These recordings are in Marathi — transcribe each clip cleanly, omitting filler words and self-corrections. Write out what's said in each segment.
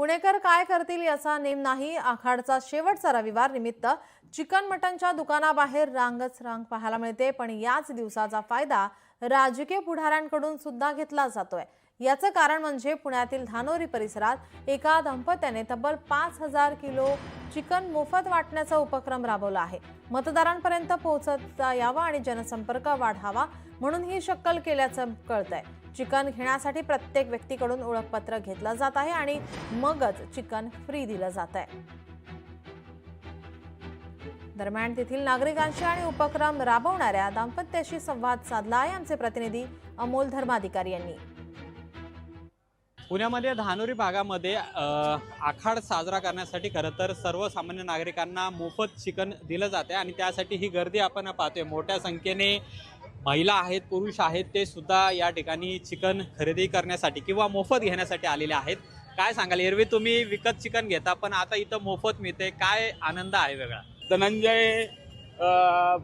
पुणेकर काय करतील याचा नेम नाही। आखाडचा शेवटचा रविवार निमित्त चिकन मटनच्या दुकानाबाहेर रांगच रांग पाहायला मिळते। पण याच दिवसाचा फायदा राजकीय पुढाऱ्यांकडून सुद्धा घेतला जातोय। याचं कारण म्हणजे पुण्यातील धानोरी परिसरात एका दंपत्याने तब्बल 5000 किलो चिकन मोफत वाटण्याचा उपक्रम राबवला आहे। मतदारांपर्यंत पोहोचता यावा आणि जनसंपर्क वाढावा म्हणून ही शक्कल केल्याचं कळतंय। चिकन घेण्यासाठी प्रत्येक व्यक्तीकडून ओळखपत्र घेतलं जात आहे आणि मगच चिकन फ्री दिलं जात आहे। दरम्यान तेथील नागरिकांशी आणि उपक्रम राबवणाऱ्या दाम्पत्याशी संवाद साधला आहे आमचे प्रतिनिधी अमोल धर्माधिकारी यांनी। पुण्यामध्ये धानोरी भागामध्ये आखाड साजरा करण्यासाठी खरं तर सर्वसामान्य नागरिकांना मोफत चिकन दिलं जाते आणि त्यासाठी ही गर्दी आपण पाहतोय। मोठ्या संख्येने महिला आहेत, पुरुष आहेत, ते सुद्धा या ठिकाणी चिकन खरेदी करण्यासाठी किंवा मोफत घेण्यासाठी आलेले आहेत। काय सांगाल, एरवी तुम्ही विकत चिकन घेता पण आता इथं मोफत मिळते, काय आनंद आहे वेगळा? धनंजय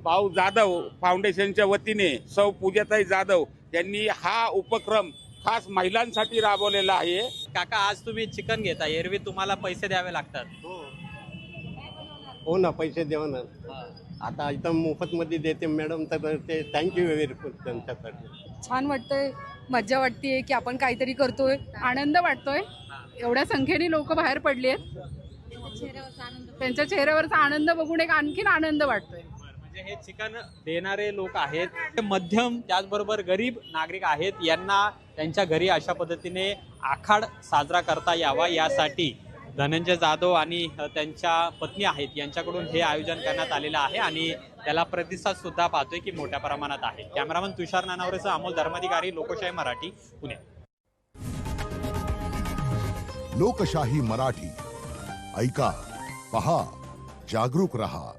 भाऊ जाधव फाउंडेशनच्या वतीने सौ पूजाताई जाधव यांनी हा उपक्रम खास महिलांसाठी राबवलेला आहे। काका, आज तुम्ही चिकन घेता, एरवी तुम्हाला पैसे द्यावे लागतात? हो ना, पैसे द्यावा ना। आता इथं मोफत मध्ये देते मॅडम, तर ते थँक्यू व्हेरी मच त्यांच्यासाठी। छान वाटतंय, मज्जा वाटतेय की आपण काहीतरी करतोय, आनंद वाटतोय। एवढ्या संख्येने लोक बाहेर पडली आहेत, त्यांच्या चेहऱ्यावरचा आनंद बघून एक आणखीन आनंद वाटतोय। म्हणजे हे चिकन देणारे लोक आहेत, ते मध्यम त्याचबरोबर गरीब नागरिक आहेत, यांना त्यांच्या घरी अशा पद्धतीने आखाड साजरा करता यावा यासाठी धनंजय जाधव आणि त्यांच्या पत्नी आहेत यांच्याकडून हे आयोजन करण्यात आलेलं आहे आणि त्याला प्रतिसाद सुद्धा पाहतोय की मोठ्या प्रमाणात आहे। कॅमेरामन तुषार नानावरेसह अमोल धर्माधिकारी, लोकशाही मराठी, पुणे। लोकशाही मराठी, ऐका, पहा, जागरूक रहा।